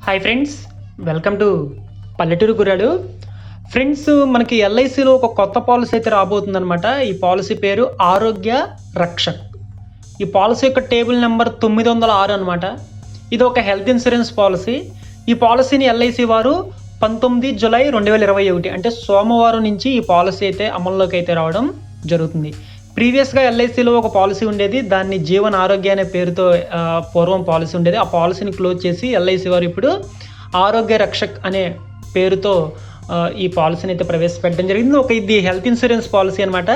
Hi friends, welcome to పల్లెటూరు గుర్రాడు. Friends, మనకి ఎల్ఐసిలో ఒక కొత్త పాలసీ అయితే రాబోతుందనమాట. ఈ పాలసీ పేరు ఆరోగ్య రక్షక్. ఈ పాలసీ యొక్క టేబుల్ నెంబర్ 906 అనమాట. ఇది ఒక హెల్త్ ఇన్సూరెన్స్ పాలసీ. ఈ పాలసీని ఎల్ఐసి వారు 19 జూలై 2021 అంటే సోమవారం నుంచి ఈ పాలసీ అయితే అమల్లోకి అయితే రావడం జరుగుతుంది. ప్రీవియస్గా ఎల్ఐసిలో ఒక పాలసీ ఉండేది, దాన్ని జీవన్ ఆరోగ్య అనే పేరుతో పూర్వం పాలసీ ఉండేది. ఆ పాలసీని క్లోజ్ చేసి ఎల్ఐసి వారు ఇప్పుడు ఆరోగ్య రక్షక్ అనే పేరుతో ఈ పాలసీని అయితే ప్రవేశపెట్టడం జరిగింది. ఇది హెల్త్ ఇన్సూరెన్స్ పాలసీ అనమాట.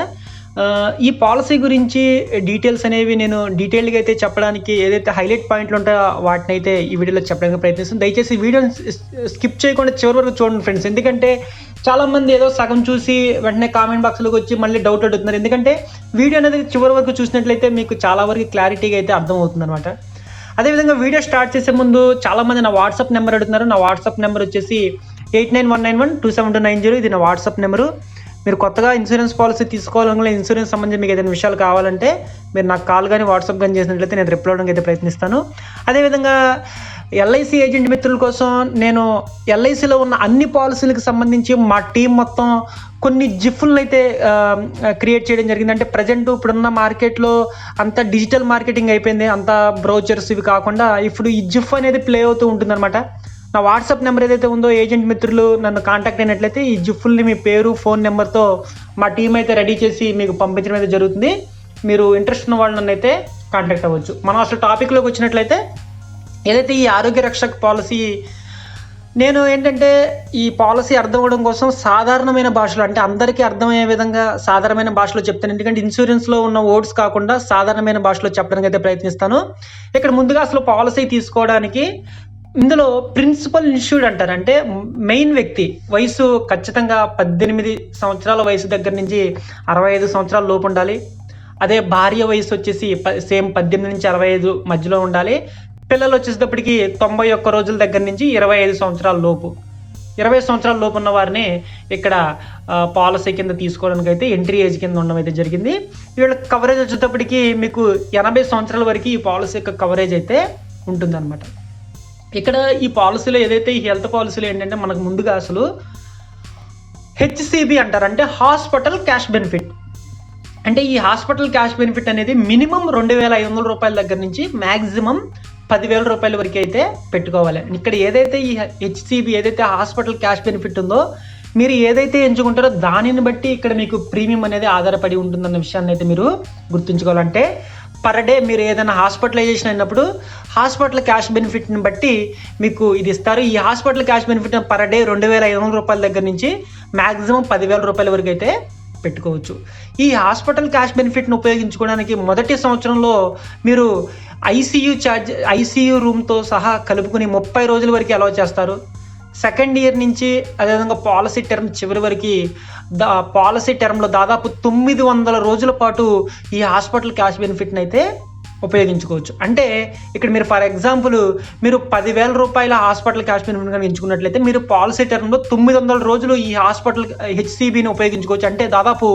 ఈ పాలసీ గురించి డీటెయిల్స్ అనేవి నేను డీటెయిల్గా అయితే చెప్పడానికి ఏదైతే హైలైట్ పాయింట్లు ఉంటాయో వాటిని అయితే ఈ వీడియోలో చెప్పడానికి ప్రయత్నిస్తాను. దయచేసి ఈ వీడియోని స్కిప్ చేయకుండా చివరి వరకు చూడండి ఫ్రెండ్స్. ఎందుకంటే చాలామంది ఏదో సగం చూసి వెంటనే కామెంట్ బాక్స్లోకి వచ్చి మళ్ళీ డౌట్ అడుగుతున్నారు. ఎందుకంటే వీడియో అనేది చివరి వరకు చూసినట్లయితే మీకు చాలా వరకు క్లారిటీగా అయితే అర్థమవుతుంది అనమాట. అదేవిధంగా వీడియో స్టార్ట్ చేసే ముందు చాలామంది నా వాట్సాప్ నెంబర్ అడుగుతున్నారు. నా వాట్సాప్ నెంబర్ వచ్చేసి 8919127290. ఇది నా వాట్సాప్ నెంబరు. మీరు కొత్తగా ఇన్సూరెన్స్ పాలసీ తీసుకోవాలనుకున్న ఇన్సూరెన్స్ సంబంధించి మీకు ఏదైనా విషయాలు కావాలంటే మీరు నాకు కాల్ కానీ వాట్సాప్ కానీ చేసినట్లయితే నేను రిప్లై అవ్వడానికి అయితే ప్రయత్నిస్తాను. అదేవిధంగా ఎల్ఐసి ఏజెంట్ మిత్రుల కోసం నేను ఎల్ఐసిలో ఉన్న అన్ని పాలసీలకు సంబంధించి మా టీం మొత్తం కొన్ని జిఫ్లను అయితే క్రియేట్ చేయడం జరిగింది. అంటే ప్రజెంట్ ఇప్పుడున్న మార్కెట్లో అంతా డిజిటల్ మార్కెటింగ్ అయిపోయింది, అంతా బ్రౌచర్స్ ఇవి కాకుండా ఇప్పుడు ఈ జిఫ్ అనేది ప్లే అవుతూ ఉంటుందన్నమాట. నా వాట్సాప్ నెంబర్ ఏదైతే ఉందో ఏజెంట్ మిత్రులు నన్ను కాంటాక్ట్ అయినట్లయితే ఈ జిఫ్ని మీ పేరు ఫోన్ నెంబర్తో మా టీం అయితే రెడీ చేసి మీకు పంపించడం అయితే జరుగుతుంది. మీరు ఇంట్రెస్ట్ ఉన్న వాళ్ళు నన్ను అయితే కాంటాక్ట్ అవ్వచ్చు. మనం అసలు టాపిక్లోకి వచ్చినట్లయితే ఏదైతే ఈ ఆరోగ్య రక్షక్ పాలసీ, నేను ఏంటంటే ఈ పాలసీ అర్థం అవ్వడం కోసం సాధారణమైన భాషలో, అంటే అందరికీ అర్థమయ్యే విధంగా సాధారణమైన భాషలో చెప్తాను. ఎందుకంటే ఇన్సూరెన్స్లో ఉన్న వర్డ్స్ కాకుండా సాధారణమైన భాషలో చెప్పడానికి అయితే ప్రయత్నిస్తాను. ఇక్కడ ముందుగా అసలు పాలసీ తీసుకోవడానికి ఇందులో ప్రిన్సిపల్ ఇన్సూర్డ్ అంటారు. అంటే మెయిన్ వ్యక్తి వయసు ఖచ్చితంగా 18 సంవత్సరాల వయసు దగ్గర నుంచి 65 సంవత్సరాల లోపు ఉండాలి. అదే భార్య వయసు వచ్చేసి సేమ్ 18 నుంచి 65 మధ్యలో ఉండాలి. పిల్లలు వచ్చేటప్పటికి 91 రోజుల దగ్గర నుంచి 25 సంవత్సరాల లోపు, 20 సంవత్సరాల లోపు ఉన్న వారిని ఇక్కడ పాలసీ కింద తీసుకోవడానికి అయితే ఎంట్రీ ఏజ్ కింద ఉండడం అయితే జరిగింది. వీళ్ళ కవరేజ్ వచ్చేటప్పటికి మీకు 80 సంవత్సరాల వరకు ఈ పాలసీ యొక్క కవరేజ్ అయితే ఉంటుందన్నమాట. ఇక్కడ ఈ పాలసీలో ఏదైతే ఈ హెల్త్ పాలసీలో ఏంటంటే మనకు ముందుగా అసలు హెచ్సిబి అంటారు, అంటే హాస్పిటల్ క్యాష్ బెనిఫిట్. అంటే ఈ హాస్పిటల్ క్యాష్ బెనిఫిట్ అనేది మినిమం 2500 రూపాయల దగ్గర నుంచి మ్యాక్సిమం 10,000 రూపాయల వరకు అయితే పెట్టుకోవాలి. ఇక్కడ ఏదైతే ఈ హెచ్సిబి ఏదైతే హాస్పిటల్ క్యాష్ బెనిఫిట్ ఉందో మీరు ఏదైతే ఎంచుకుంటారో దానిని బట్టి ఇక్కడ మీకు ప్రీమియం అనేది ఆధారపడి ఉంటుందన్న విషయాన్ని అయితే మీరు గుర్తుంచుకోవాలంటే పర్ డే మీరు ఏదైనా హాస్పిటలైజేషన్ అయినప్పుడు హాస్పిటల్ క్యాష్ బెనిఫిట్ని బట్టి మీకు ఇది ఇస్తారు. ఈ hospital cash benefit per day 2500 రూపాయల దగ్గర నుంచి మ్యాక్సిమం 10,000 రూపాయల వరకు అయితే పెట్టుకోవచ్చు. ఈ హాస్పిటల్ క్యాష్ బెనిఫిట్ని ఉపయోగించుకోవడానికి మొదటి సంవత్సరంలో మీరు ఐసీయూ రూమ్తో సహా కలుపుకుని 30 రోజుల వరకు అలౌ చేస్తారు. సెకండ్ ఇయర్ నుంచి అదేవిధంగా పాలసీ టర్మ్ చివరి వరకు పాలసీ టర్మ్లో దాదాపు 900 రోజుల పాటు ఈ హాస్పిటల్ క్యాష్ బెనిఫిట్ని అయితే ఉపయోగించుకోవచ్చు. అంటే ఇక్కడ మీరు ఫర్ ఎగ్జాంపుల్ మీరు 10,000 రూపాయల హాస్పిటల్ క్యాష్ బెనిఫిట్ కనుక ఎంచుకున్నట్లయితే మీరు పాలసీ టర్మ్లో 900 రోజులు ఈ హాస్పిటల్ హెచ్సిబిని ఉపయోగించుకోవచ్చు. అంటే దాదాపు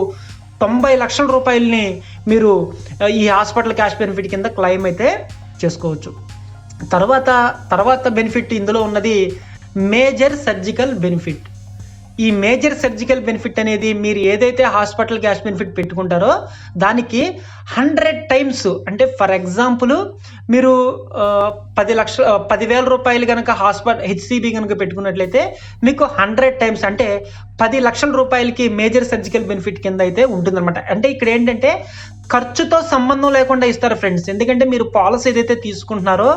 90 లక్షల రూపాయలని మీరు ఈ హాస్పిటల్ క్యాష్ బెనిఫిట్ కింద క్లెయిమ్ అయితే చేసుకోవచ్చు. తర్వాత బెనిఫిట్ ఇందులో ఉన్నది మేజర్ సర్జికల్ బెనిఫిట్. ఈ మేజర్ సర్జికల్ బెనిఫిట్ అనేది మీరు ఏదైతే హాస్పిటల్ క్యాష్ బెనిఫిట్ పెట్టుకుంటారో దానికి 100 టైమ్స్, అంటే ఫర్ ఎగ్జాంపుల్ మీరు 10,000 రూపాయలు కనుక హెచ్సిబి కనుక పెట్టుకున్నట్లయితే మీకు 100 టైమ్స్ అంటే 10 లక్షల రూపాయలకి మేజర్ సర్జికల్ బెనిఫిట్ కింద అయితే ఉంటుందన్నమాట. అంటే ఇక్కడ ఏంటంటే ఖర్చుతో సంబంధం లేకుండా ఇస్తారు ఫ్రెండ్స్. ఎందుకంటే మీరు పాలసీ ఏదైతే తీసుకుంటున్నారో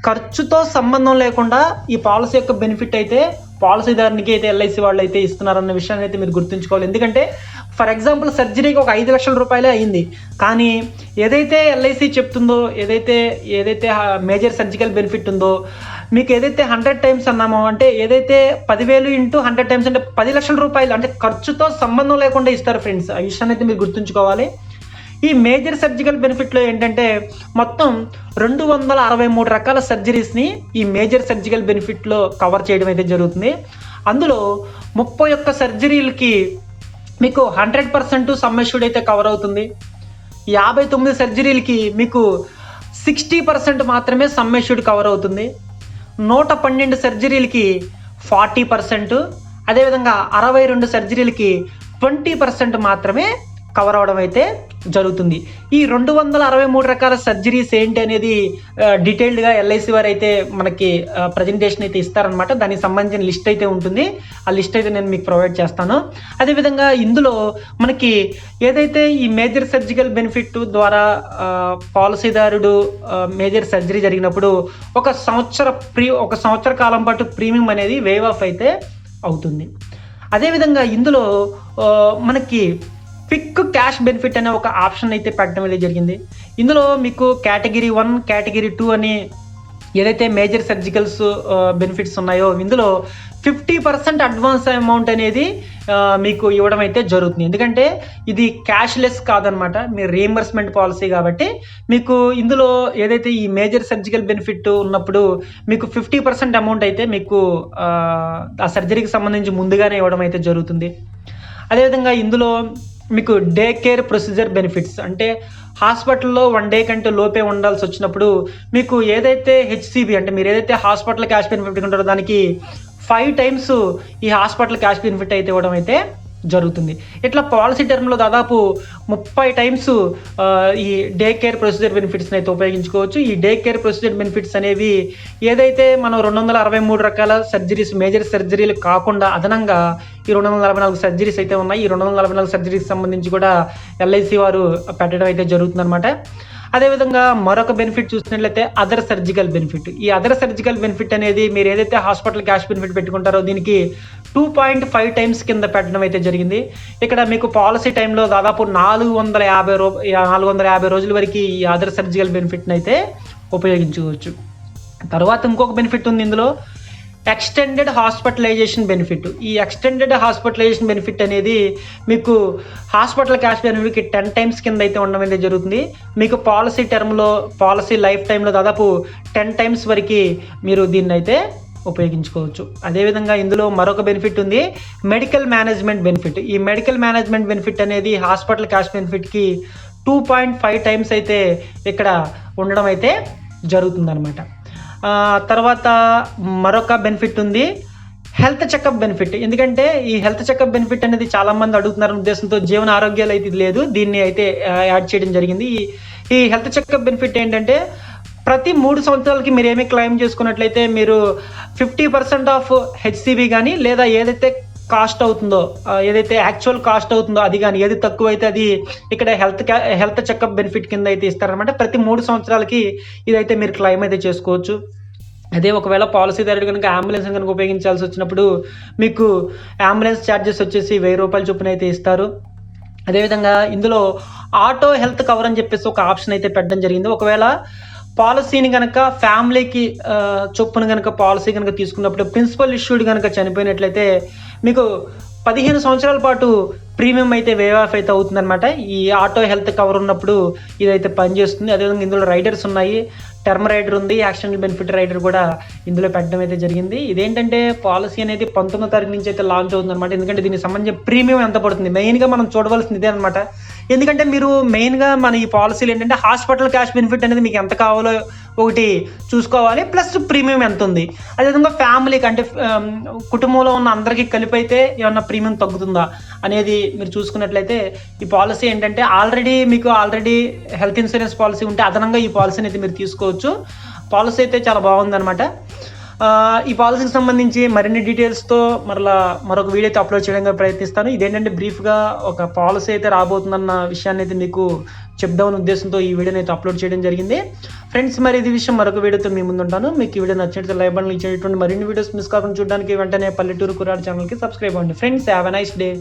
ఖర్చుతో సంబంధం లేకుండా ఈ పాలసీ యొక్క బెనిఫిట్ అయితే పాలసీదారునికి అయితే ఎల్ఐసి వాళ్ళు అయితే ఇస్తున్నారన్న విషయాన్ని అయితే మీరు గుర్తుంచుకోవాలి. ఎందుకంటే ఫర్ ఎగ్జాంపుల్ సర్జరీకి ఒక 5 లక్షల రూపాయలే అయింది, కానీ ఏదైతే ఎల్ఐసి చెప్తుందో ఏదైతే మేజర్ సర్జికల్ బెనిఫిట్ ఉందో మీకు ఏదైతే 100 టైమ్స్ అన్నామో, అంటే ఏదైతే 10,000 ఇంటూ 100 టైమ్స్ అంటే 10 లక్షల రూపాయలు, అంటే ఖర్చుతో సంబంధం లేకుండా ఇస్తారు ఫ్రెండ్స్. ఆ విషయాన్ని అయితే మీరు గుర్తుంచుకోవాలి. ఈ మేజర్ సర్జికల్ బెనిఫిట్లో ఏంటంటే మొత్తం 263 రకాల సర్జరీస్ని ఈ మేజర్ సర్జికల్ బెనిఫిట్లో కవర్ చేయడం అయితే జరుగుతుంది. అందులో 31 సర్జరీలకి మీకు 100% సమ్ అష్యూర్డ్ అయితే కవర్ అవుతుంది. 59 సర్జరీలకి మీకు 60% మాత్రమే సమ్ అష్యూర్డ్ కవర్ అవుతుంది. 112 సర్జరీలకి 40%, అదేవిధంగా 62 సర్జరీలకి 20% మాత్రమే కవర్ అవ్వడం అయితే జరుగుతుంది. ఈ 263 రకాల సర్జరీస్ ఏంటి అనేది డీటెయిల్డ్గా ఎల్ఐసి వారు అయితే మనకి ప్రజెంటేషన్ అయితే ఇస్తారనమాట. దానికి సంబంధించిన లిస్ట్ అయితే ఉంటుంది. ఆ లిస్ట్ అయితే నేను మీకు ప్రొవైడ్ చేస్తాను. అదేవిధంగా ఇందులో మనకి ఏదైతే ఈ మేజర్ సర్జికల్ బెనిఫిట్ ద్వారా పాలసీదారుడు మేజర్ సర్జరీ జరిగినప్పుడు ఒక సంవత్సర కాలం పాటు ప్రీమియం అనేది వేవ్ ఆఫ్ అయితే అవుతుంది. అదేవిధంగా ఇందులో మనకి క్విక్ క్యాష్ బెనిఫిట్ అనే ఒక ఆప్షన్ అయితే పెట్టడం అనేది జరిగింది. ఇందులో మీకు కేటగిరీ 1, కేటగిరీ 2 అని ఏదైతే మేజర్ సర్జికల్స్ బెనిఫిట్స్ ఉన్నాయో ఇందులో 50% అడ్వాన్స్ అమౌంట్ అనేది మీకు ఇవ్వడం అయితే జరుగుతుంది. ఎందుకంటే ఇది క్యాష్లెస్ కాదనమాట, మీరు రీఎంబర్స్మెంట్ పాలసీ కాబట్టి మీకు ఇందులో ఏదైతే ఈ మేజర్ సర్జికల్ బెనిఫిట్ ఉన్నప్పుడు మీకు 50% అమౌంట్ అయితే మీకు ఆ సర్జరీకి సంబంధించి ముందుగానే ఇవ్వడం అయితే జరుగుతుంది. అదేవిధంగా ఇందులో మీకు డే కేర్ ప్రొసీజర్ బెనిఫిట్స్ అంటే హాస్పిటల్లో 1 డే కంటే లోపే ఉండాల్సి వచ్చినప్పుడు మీకు ఏదైతే హెచ్సిబి అంటే మీరు ఏదైతే హాస్పిటల్ క్యాష్ బెనిఫిట్ ఉంటారో దానికి 5 times ఈ హాస్పిటల్ క్యాష్ బెనిఫిట్ అయితే ఇవ్వడం అయితే జరుగుతుంది. ఇట్లా పాలసీ టర్మ్లో దాదాపు 30 times ఈ డే కేర్ ప్రొసీజర్ బెనిఫిట్స్ని అయితే ఉపయోగించుకోవచ్చు. ఈ డే కేర్ ప్రొసీజర్ బెనిఫిట్స్ అనేవి ఏదైతే మనం 263 రకాల సర్జరీస్ మేజర్ సర్జరీలు కాకుండా అదనంగా ఈ 244 సర్జరీస్ అయితే ఉన్నాయి. ఈ 244 సర్జరీకి సంబంధించి కూడా ఎల్ఐసి వారు పెట్టడం అయితే జరుగుతుందన్నమాట. అదేవిధంగా మరొక బెనిఫిట్ చూసినట్లయితే అదర్ సర్జికల్ బెనిఫిట్. ఈ అదర్ సర్జికల్ బెనిఫిట్ అనేది మీరు ఏదైతే హాస్పిటల్ క్యాష్ బెనిఫిట్ పెట్టుకుంటారో దీనికి 2.5 times కింద పెట్టడం అయితే జరిగింది. ఇక్కడ మీకు పాలసీ టైంలో దాదాపు 450 రోజుల వరకు ఈ అదర్ సర్జికల్ బెనిఫిట్ని అయితే ఉపయోగించుకోవచ్చు. తర్వాత ఇంకొక బెనిఫిట్ ఉంది ఇందులో, ఎక్స్టెండెడ్ హాస్పిటలైజేషన్ బెనిఫిట్. ఈ ఎక్స్టెండెడ్ హాస్పిటలైజేషన్ బెనిఫిట్ అనేది మీకు హాస్పిటల్ క్యాష్ బెనిఫిట్కి 10 times కింద అయితే ఉండడం అయితే జరుగుతుంది. మీకు పాలసీ లైఫ్ టైంలో దాదాపు 10 times వరకు మీరు దీన్ని అయితే ఉపయోగించుకోవచ్చు. అదేవిధంగా ఇందులో మరొక బెనిఫిట్ ఉంది, మెడికల్ మేనేజ్మెంట్ బెనిఫిట్. ఈ మెడికల్ మేనేజ్మెంట్ బెనిఫిట్ అనేది హాస్పిటల్ క్యాష్ బెనిఫిట్కి 2.5 times అయితే ఇక్కడ ఉండడం అయితే జరుగుతుందన్నమాట. తర్వాత మరొక బెనిఫిట్ ఉంది, హెల్త్ చెకప్ బెనిఫిట్. ఎందుకంటే ఈ హెల్త్ చెకప్ బెనిఫిట్ అనేది చాలామంది అడుగుతున్నారు ఉద్దేశంతో జీవన ఆరోగ్యాలు అయితే ఇది లేదు, దీన్ని అయితే యాడ్ చేయడం జరిగింది. ఈ హెల్త్ చెకప్ బెనిఫిట్ ఏంటంటే ప్రతి 3 సంవత్సరాలకి మీరు ఏమి క్లెయిమ్ చేసుకున్నట్లయితే మీరు 50% ఆఫ్ హెచ్సిబి కానీ లేదా ఏదైతే కాస్ట్ అవుతుందో ఏదైతే యాక్చువల్ కాస్ట్ అవుతుందో అది కానీ ఏది తక్కువ అయితే అది ఇక్కడ హెల్త్ చెకప్ బెనిఫిట్ కింద అయితే ఇస్తారనమాట. ప్రతి 3 సంవత్సరాలకి ఇదైతే మీరు క్లెయిమ్ అయితే చేసుకోవచ్చు. అదే ఒకవేళ పాలసీదారుడు కనుక అంబులెన్స్ కనుక ఉపయోగించాల్సి వచ్చినప్పుడు మీకు అంబులెన్స్ ఛార్జెస్ వచ్చేసి 1000 రూపాయల చొప్పున అయితే ఇస్తారు. అదేవిధంగా ఇందులో ఆటో హెల్త్ కవర్ అని చెప్పేసి ఒక ఆప్షన్ అయితే పెట్టడం జరిగింది. ఒకవేళ పాలసీని కనుక ఫ్యామిలీకి చొప్పున కనుక పాలసీ కనుక తీసుకున్నప్పుడు ప్రిన్సిపల్ ఇష్యూడ్ కనుక చనిపోయినట్లయితే మీకు 15 సంవత్సరాల పాటు ప్రీమియం అయితే వేవ్ ఆఫ్ అయితే అవుతుందన్నమాట. ఈ ఆటో హెల్త్ కవర్ ఉన్నప్పుడు ఇదైతే పనిచేస్తుంది. అదేవిధంగా ఇందులో రైడర్స్ ఉన్నాయి, టర్మ్ రైడర్ ఉంది, యాక్సిడెంటల్ బెనిఫిట్ రైడర్ కూడా ఇందులో పెట్టడం అయితే జరిగింది. ఇదేంటంటే పాలసీ అనేది 19వ తారీఖు నుంచి అయితే లాంచ్ అవుతుంది అనమాట. ఎందుకంటే దీనికి సంబంధించిన ప్రీమియం ఎంత పడుతుంది మెయిన్గా మనం చూడవలసింది ఇదే అనమాట. ఎందుకంటే మీరు మెయిన్గా మన ఈ పాలసీలు ఏంటంటే హాస్పిటల్ క్యాష్ బెనిఫిట్ అనేది మీకు ఎంత కావాలో ఒకటి చూసుకోవాలి, ప్లస్ ప్రీమియం ఎంత ఉంది. అదేవిధంగా ఫ్యామిలీకి అంటే కుటుంబంలో ఉన్న అందరికీ కలిపి అయితే ఏమన్నా ప్రీమియం తగ్గుతుందా అనేది మీరు చూసుకున్నట్లయితే ఈ పాలసీ ఏంటంటే మీకు ఆల్రెడీ హెల్త్ ఇన్సూరెన్స్ పాలసీ ఉంటే అదనంగా ఈ పాలసీని అయితే మీరు తీసుకోవచ్చు. పాలసీ అయితే చాలా బాగుందన్నమాట. ఈ పాలసీకి సంబంధించి మరిన్ని డీటెయిల్స్తో మరొక వీడియో అయితే అప్లోడ్ చేయడానికి ప్రయత్నిస్తాను. ఇదేంటంటే బ్రీఫ్గా ఒక పాలసీ అయితే రాబోతుందన్న విషయాన్ని అయితే మీకు చెప్దామని ఉద్దేశంతో ఈ వీడియోని అయితే అప్లోడ్ చేయడం జరిగింది. ఫ్రెండ్స్, మరి ఇది విషయం మరొక వీడియోతో మీ ముందు ఉంటాను. మీకు ఈ వీడియో నచ్చినట్లయితే లైక్ బటన్ ఇచ్చేటువంటి మరిన్ని వీడియోస్ మిస్ కాకుండా చూడడానికి వెంటనే పల్లెటూరు కుర్రాడు ఛానల్కి సబ్స్క్రైబ్ అవ్వండి. Friends, have a nice day.